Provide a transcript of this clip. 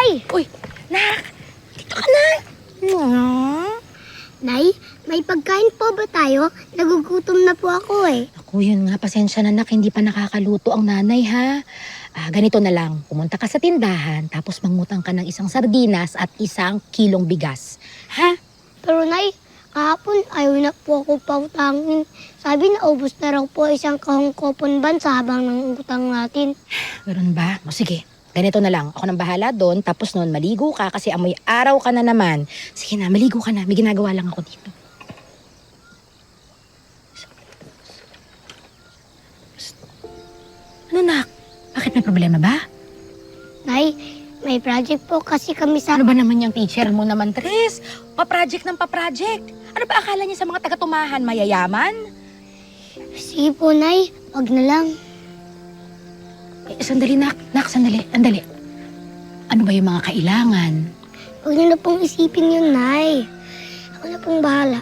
Nay! Uy, nak! Dito ka na! Nay, may pagkain po ba tayo? Nagugutom na po ako eh. Ako yun nga, pasensya na nak, hindi pa nakakaluto ang nanay ha. Ganito na lang, pumunta ka sa tindahan, tapos mangutang ka ng isang sardinas at isang kilong bigas. Ha? Pero Nay, kahapon ayaw na po ako pautangin. Sabi na ubos na raw po isang kahong kopon bansa habang ng utang natin. Ganun ba? O sige, ganito na lang. Ako nang bahala doon, tapos noon maligo ka kasi amoy araw ka na naman. Sige na, maligo ka na. May ginagawa lang ako dito. Ano nak? Bakit may problema ba? Nay, may project po kasi kami sa... Ano ba naman yung teacher mo naman, Tres? Pa-project ng pa-project. Ano ba akala niya sa mga taga-tumahan? Mayayaman? Sige po, Nay. Wag na lang. Sandali, nak. Nak, sandali. Andali. Ano ba yung mga kailangan? Huwag niyo na pong isipin yun, Nay. Ako na pong bahala.